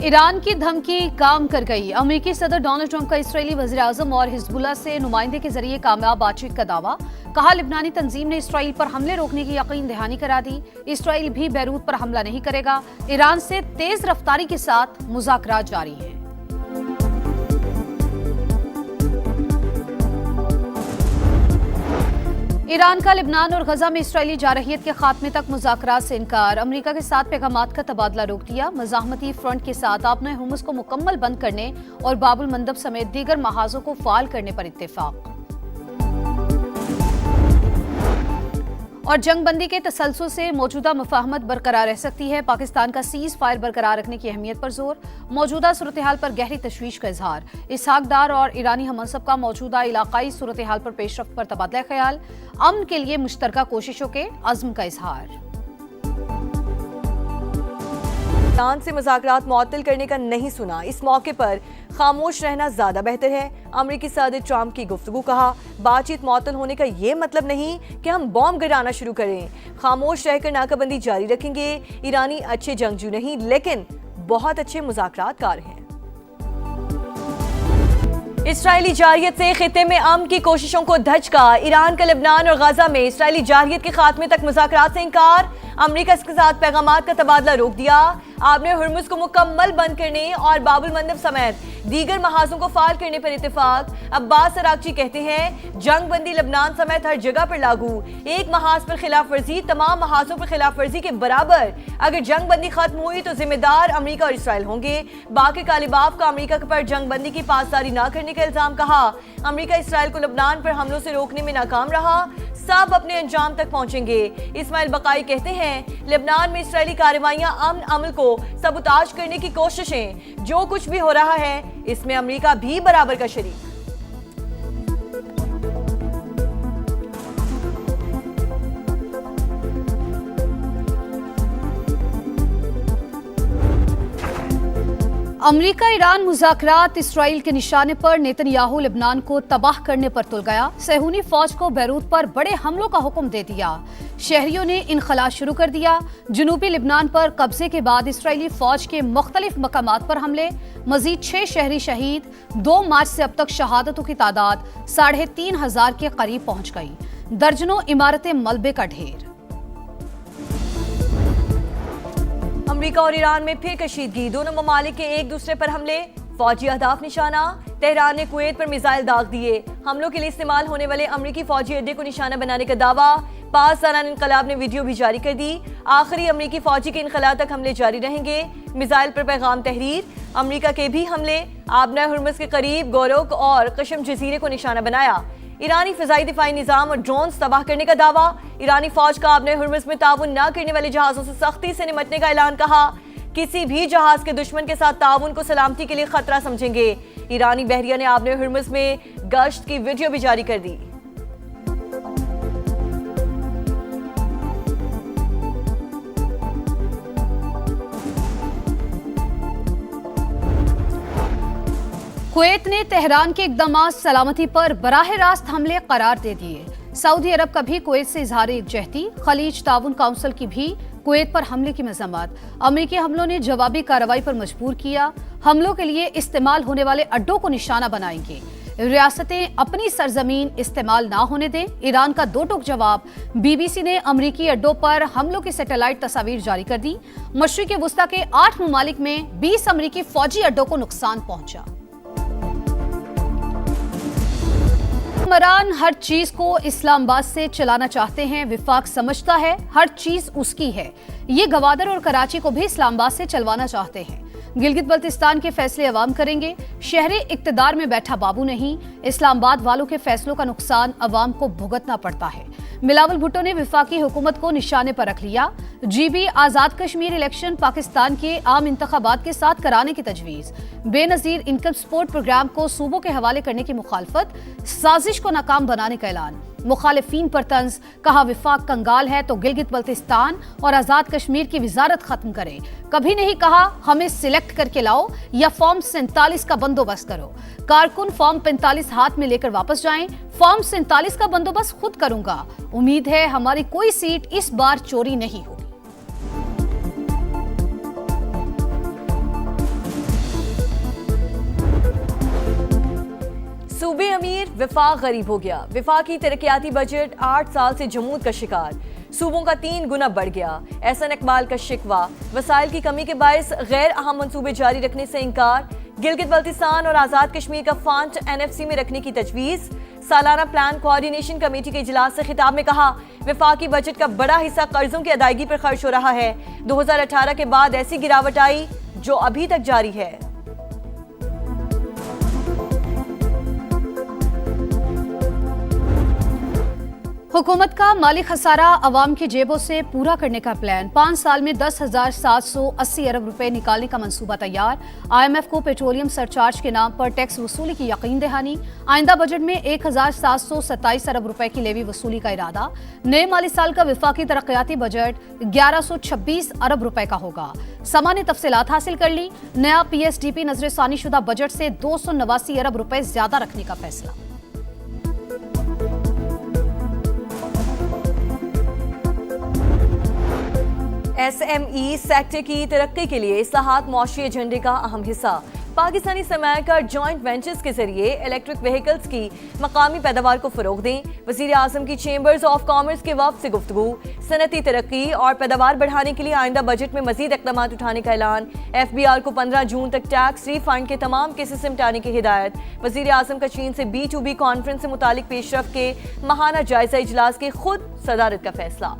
Iran की धमकी काम कर गई। अमेरिकी सदर डोनाल्ड ट्रंप का इस्राएली वज़ीर-ए-आज़म और हिजबुल्लाह से नुमाइंदे के जरिए कामयाब बातचीत का दावा। कहा, लिबनानी तंजीम ने इसराइल पर हमले रोकने की यकीन दहानी करा दी। इसराइल भी बैरूत पर हमला नहीं करेगा। ईरान से तेज रफ्तारी के साथ मुज़ाकरात जारी हैं। ईरान का लिबनान और गजा में इसराइली जारहियत के खात्मे तक मुज़ाकरात से इनकार। अमेरिका के साथ पैगामात का तबादला रोक दिया। मज़ाहमती फ्रंट के साथ आपने हुर्मुज़ को मुकम्मल बंद करने और बाबुल मंदब समेत दीगर महाजों को फ़ाल करने पर इत्तेफाक। और जंगबंदी के तसलसल से मौजूदा मुफाहमत बरकरार रह सकती है। पाकिस्तान का सीज फायर बरकरार रखने की अहमियत पर जोर। मौजूदा सूरत हाल पर गहरी तशवीश का इजहार। इसहाक डार और ईरानी हमनसब का मौजूदा इलाकाई सूरत हाल पर पेशरफ्त पर तबादला ख्याल। अमन के लिए मुश्तरका कोशिशों के अज़्म का इजहार। ईरान से मुज़ाकरात मुअत्तल करने का नहीं सुना। इस मौके पर खामोश रहना ज्यादा बेहतर है। अमेरिकी सदर ट्रंप की गुफ्तगू। कहा, बातचीत मुअत्तल होने का ये मतलब नहीं कि हम बॉम्ब गिराना शुरू करें। खामोश रहकर नाकाबंदी जारी रखेंगे। ईरानी अच्छे जंगजू नहीं लेकिन बहुत अच्छे मुज़ाकरातकार हैं। इसराइली जारहियत से खित्ते में अमन की कोशिशों को धचका। ईरान का लेबनान और गाजा में इसराइली जारहियत के खात्मे तक मुज़ाकरात से इनकार। अमेरिका इसके साथ पैगामात का तबादला रोक दिया। आपने हुर्मुज़ को मुकम्मल बंद करने और बाबुल मंदब समेत दीगर महाजों को फाल करने पर इत्तेफाक। अब्बास अरागची कहते हैं, जंग बंदी लेबनान समेत हर जगह पर लागू। एक महाज पर खिलाफ वर्जी तमाम महाजों पर खिलाफ वर्जी के बराबर। अगर जंग बंदी खत्म हुई तो जिम्मेदार अमेरिका और इसराइल होंगे। बाकी कालिबाफ का अमेरिका पर जंग बंदी की पासदारी न करने का इल्जाम। कहा, अमेरिका इसराइल को लेबनान पर हमलों से रोकने में नाकाम रहा। सब अपने अंजाम तक पहुंचेंगे। इस्माइल बकाई कहते हैं, लेबनान में इसराइली कार्रवाइयां अमन अमल को सबूताज करने की कोशिशें। जो कुछ भी हो रहा है इसमें अमेरिका भी बराबर का शरीक। अमेरिका ईरान मुज़ाकरात इसराइल के निशाने पर। नेतन्याहू लिबनान को तबाह करने पर तुल गया। सहूनी फौज को बैरूत पर बड़े हमलों का हुक्म दे दिया। शहरियों ने इनखला शुरू कर दिया। जनूबी लिबनान पर कब्जे के बाद इसराइली फौज के मुख्तलिफ मकामात पर हमले। मजीद 6 शहरी शहीद। 2 मार्च से अब तक शहादतों की तादाद 3,500 के करीब पहुंच गई। दर्जनों इमारतें मलबे का ढेर। अमेरिका और ईरान में फिर कशीदगी। दोनों ममालिक के एक दूसरे पर हमले। फौजी अहदाफ निशाना। तेहरान ने कुवैत पर मिसाइल दाग दिए। हमलों के लिए इस्तेमाल होने वाले अमेरिकी फौजी अड्डे को निशाना बनाने का दावा। 5 सालाना इनकलाब ने वीडियो भी जारी कर दी। आखिरी अमेरिकी फौजी के इनखला तक हमले जारी रहेंगे। मिसाइल पर पैगाम तहरीर। अमेरिका के भी हमले। आबना हुर्मुज़ के करीब गोरोक और कशम जजीरे को निशाना बनाया। ईरानी फिजाई दिफाई निजाम और ड्रोन्स तबाह करने का दावा। ईरानी फौज का आबना हुर्मुज़ में ताउन न करने वाले जहाजों से सख्ती से निपटने का ऐलान। कहा, किसी भी जहाज के दुश्मन के साथ ताउन को सलामती के लिए खतरा समझेंगे। ईरानी बहरिया ने आबना हुर्मुज़ में गश्त की वीडियो भी जारी कर दी। कुवैत ने तेहरान के इक़दामात सलामती पर बराह रास्त हमले करार दे दिए। सऊदी अरब का भी कुवैत से इजहार यकजहती। खलीज ताउन काउंसिल की भी कुवैत पर हमले की मज़म्मत। अमेरिकी हमलों ने जवाबी कार्रवाई पर मजबूर किया। हमलों के लिए इस्तेमाल होने वाले अड्डों को निशाना बनाएंगे। रियासतें अपनी सरजमीन इस्तेमाल ना होने दें। ईरान का दो टूक जवाब। BBC ने अमेरिकी अड्डों पर हमलों की सैटेलाइट तस्वीर जारी कर दी। मशरिक़ वुस्ता के 8 ममालिक में 20 अमेरिकी फौजी अड्डों को नुकसान पहुंचा। हुक्मरान हर चीज को इस्लामाबाद से चलाना चाहते हैं। विफाक समझता है हर चीज उसकी है। ये गवादर और कराची को भी इस्लामाबाद से चलवाना चाहते हैं। गिलगित बल्तिस्तान के फैसले अवाम करेंगे। शहरी इक्तदार में बैठा बाबू नहीं। इस्लामाबाद वालों के फैसलों का नुकसान अवाम को भुगतना पड़ता है। बिलावल भुट्टो ने विफाकी हुकूमत को निशाने पर रख लिया। GB आजाद कश्मीर इलेक्शन पाकिस्तान के आम इंतखाबात के साथ कराने की तजवीज। बेनजीर इनकम सपोर्ट प्रोग्राम को सूबों के हवाले करने की मुखालफत। साजिश को नाकाम बनाने का ऐलान। मुखालिफिन पर तंज। कहा, विफाक कंगाल है तो गिलगित बल्तिस्तान और आजाद कश्मीर की वजारत खत्म करें। कभी नहीं कहा हमें सिलेक्ट करके लाओ या फॉर्म 47 का बंदोबस्त करो। कारकुन फॉर्म 45 हाथ में लेकर वापस जाएं। फॉर्म 47 का बंदोबस्त खुद करूंगा। उम्मीद है हमारी कोई सीट इस बार चोरी नहीं होगी। विफाक गरीब हो गया। विफाकी तरक्याती बजट 8 साल से जमूद का शिकार। सूबों का 3 गुना बढ़ गया। एहसन इकबाल का शिकवा। वसाइल की कमी के बायस गैर अहम मंसूबे जारी रखने से इनकार। गिलगित बल्तिस्तान और आज़ाद कश्मीर का फंड NFC में रखने की तजवीज़। सालाना प्लान कोऑर्डिनेशन कमेटी के इजलास से खिताब में कहा, विफाकी बजट का बड़ा हिस्सा कर्जों की अदायगी पर खर्च हो रहा है। 2018 के बाद ऐसी गिरावट आई जो अभी तक जारी है। हुकूमत का माली खसारा अवाम की जेबों से पूरा करने का प्लान। 5 साल में 10,780 अरब रुपए निकालने का मंसूबा तैयार। IMF को पेट्रोलियम सरचार्ज के नाम पर टैक्स वसूली की यकीन दहानी। आइंदा बजट में 1,727 अरब रुपए की लेवी वसूली का इरादा। नए माली साल का विफाकी तरक्याती बजट 1126 अरब रुपए का होगा। समा ने तफसीलात हासिल कर ली। नया PSDP नजरसानी शुदा बजट से 289 अरब रुपए ज्यादा रखने का फैसला। SME सेक्टर की तरक्की के लिए इस्लाहात मुआशी एजेंडे का अहम हिस्सा। पाकिस्तानी सरमायाकार जॉइंट वेंचर्स के जरिए इलेक्ट्रिक व्हीकल्स की मकामी पैदावार को फरोग दें। वजीर आजम की चेंबर्स ऑफ कॉमर्स के वफ्द से गुफ्तगू। सनती तरक्की और पैदावार बढ़ाने के लिए आइंदा बजट में मजीद इकदाम उठाने का ऐलान। FBR को 15 जून तक टैक्स रिफंड के तमाम केसेस निपटाने की हिदायत। वजीर आजम का चीन से B2B कॉन्फ्रेंस से मुतालिक पेशरफ के माहाना जायजा इजलास की खुद सदारत का फैसला।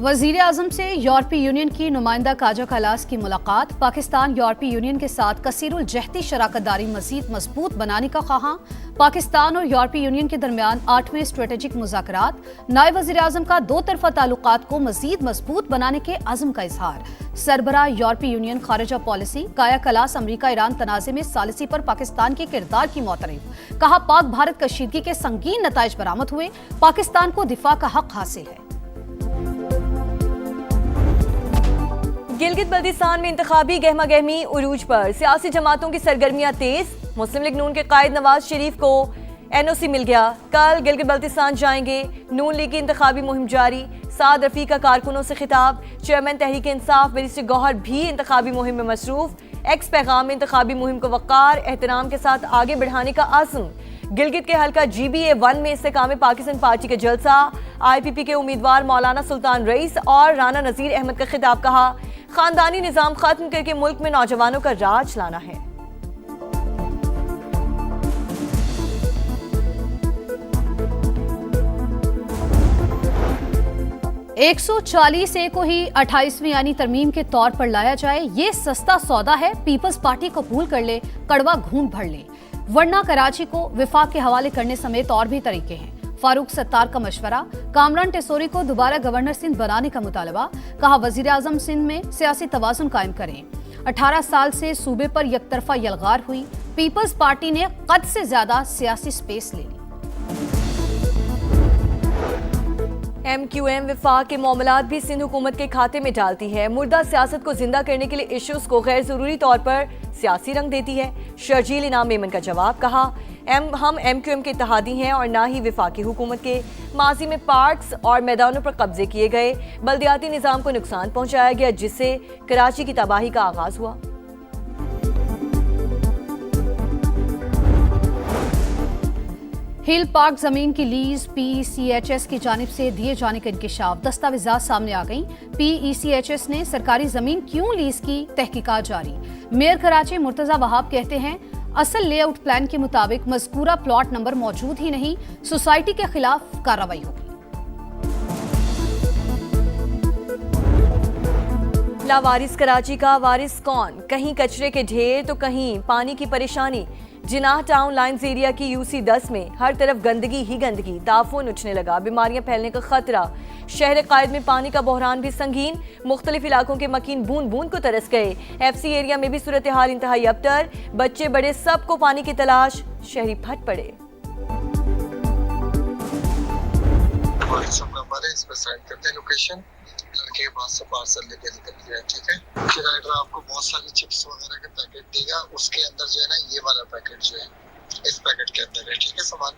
वजीर आजम से यूरोपीय यूनियन की नुमाइंदा काजा कलास की मुलाकात। पाकिस्तान यूरोपीय यूनियन के साथ कसीरुल जहती शराकतदारी मजीद मजबूत बनाने का ख्वाहां। पाकिस्तान और यूरोपीय यूनियन के दरमियान 8वें स्ट्रेटेजिक मुज़ाकरात। नायब वजीर आजम का 2 तरफा ताल्लुकात को मजीद मजबूत बनाने के अज़्म का इजहार। सरबराह यूरोपीय यूनियन खारिजा पॉलिसी। काया कलास अमरीका ईरान तनाज़े में सालिसी पर पाकिस्तान के किरदार की मोतरफ। कहा, पाक भारत कशीदगी के संगीन नताइज बरामद हुए। पाकिस्तान को दिफा का हक हासिल है। गिलगित बल्तिस्तान में इंतखाबी गहमा गहमी उरूज पर। सियासी जमातों की सरगर्मियां तेज। मुस्लिम लीग नून के कायद नवाज शरीफ को NOC मिल गया। कल गिलगित बल्तिस्तान जाएंगे। नून लीग की इंतखाबी मुहिम जारी। साद रफीका कारकुनों से खिताब। चेयरमैन तहरीक इंसाफ बैरिस्टर गौहर भी इंतखाबी मुहिम में मसरूफ। एक्स पैगाम में इंतखाबी मुहिम को वक़ार एहतराम के साथ आगे बढ़ाने का आज़म। गिलगित के हल्का GBA 1 में इस्तेकाम पाकिस्तान पार्टी का जलसा। IPP के उम्मीदवार मौलाना सुल्तान रईस और राना नज़ीर अहमद का खिताब। कहा, खानदानी निज़ाम खत्म करके मुल्क में नौजवानों का राज लाना है। $140 को ही 28वीं यानी तरमीम के तौर पर लाया जाए, ये सस्ता सौदा है। पीपल्स पार्टी कबूल कर ले, कड़वा घूंट भर ले, वरना कराची को विफाक के हवाले करने समेत और भी तरीके हैं। फारूक सत्तार का मशवरा। कामरान टेसोरी को दोबारा गवर्नर सिंध बनाने का मुतालबा। कहा, वजीर आजम सिंध में सियासी तवाजुन कायम करें। 18 साल से सूबे पर यकतरफा यलगार हुई। पीपल्स पार्टी ने कद से ज्यादा सियासी स्पेस ले ली। MQM विफाक के मामलात भी सिंध हुकूमत के खाते में डालती है। मुर्दा सियासत को जिंदा करने के लिए इश्यूज को गैर जरूरी तौर पर सियासी रंग देती है। शर्जील इनाम मेमन का जवाब। कहा, हम MQM के इत्तेहादी हैं और ना ही विफाकी हुकूमत के। माजी में पार्क्स और मैदानों पर कब्जे किए गए। बल्दियाती निज़ाम को नुकसान पहुंचाया गया, जिससे कराची की तबाही का आगाज हुआ। हिल पार्क जमीन की लीज PECHS की जानिब से दिए जाने का इंकिशाफ। दस्तावेजात सामने आ गई। PECHS ने सरकारी जमीन क्यों लीज की, तहकीकात जारी। मेयर कराची मुर्तजा वहाब कहते हैं, असल लेआउट प्लान के मुताबिक मज़कूरा प्लॉट नंबर मौजूद ही नहीं, सोसाइटी के खिलाफ कार्रवाई होगी। लावारिस कराची का वारिस कौन? कहीं कचरे के ढेर तो कहीं पानी की परेशानी। जिनाह टाउन लाइन्स एरिया की UC 10 में हर तरफ गंदगी ही गंदगी। ताफून उठने लगा, बीमारियां फैलने का खतरा। शहर कायद में पानी का बहरान भी संगीन। मुख्तलिफ इलाकों के मकीन बूंद बूंद को तरस गए। FC एरिया में भी सूरत हाल इंतहाई अबतर। बच्चे बड़े सबको पानी की तलाश। शहरी फट पड़े। लड़के के पास से पार्सल लेके निकल गया। ठीक है, फिर राइडर आपको बहुत सारी चिप्स वगैरह के पैकेट देगा। उसके अंदर जो है ना, ये वाला पैकेट जो है इस पैकेट के अंदर है। ठीक है, सामान।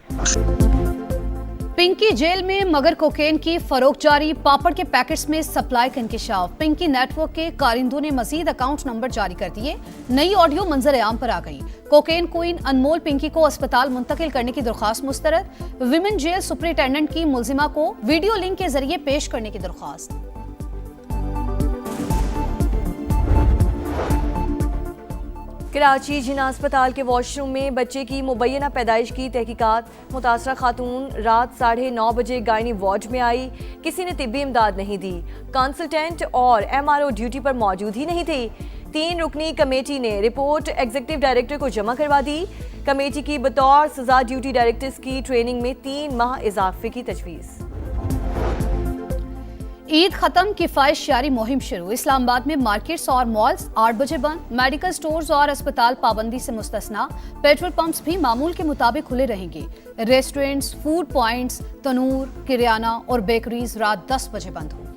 पिंकी जेल में मगर कोकेन की फरोख्त जारी, पापड़ के पैकेट्स में सप्लाई का इंकशाफ। पिंकी नेटवर्क के कारिंदों ने मजीद अकाउंट नंबर जारी कर दिए। नई ऑडियो मंजर आम पर आ गई। कोकेन क्वीन अनमोल पिंकी को अस्पताल मुंतकिल करने की दरख्वास्त मुस्तरद। विमेन जेल सुपरिटेंडेंट की मुलजिमा को वीडियो लिंक के जरिए पेश करने की दरख्वास्त। कराची जिना अस्पताल के वॉशरूम में बच्चे की मुबैना पैदाइश की तहकीकात। मुतासरा खातून रात 9:30 बजे गायनी वार्ड में आई, किसी ने तिब्बी इमदाद नहीं दी। कंसल्टेंट और MRO ड्यूटी पर मौजूद ही नहीं थे। 3 रुकनी कमेटी ने रिपोर्ट एग्जीक्यूटिव डायरेक्टर को जमा करवा दी। कमेटी की बतौर सजा ड्यूटी डायरेक्टर्स की ट्रेनिंग में 3 माह इजाफे की तजवीज़। ईद खत्म, किफायत शारी मुहिम शुरू। इस्लामाबाद में मार्केट्स और मॉल्स 8 बजे बंद। मेडिकल स्टोर्स और अस्पताल पाबंदी से मुस्तस्ना। पेट्रोल पंप्स भी मामूल के मुताबिक खुले रहेंगे। रेस्टोरेंट्स, फूड पॉइंट्स, तनूर, किराना और बेकरीज रात 10 बजे बंद होंगे।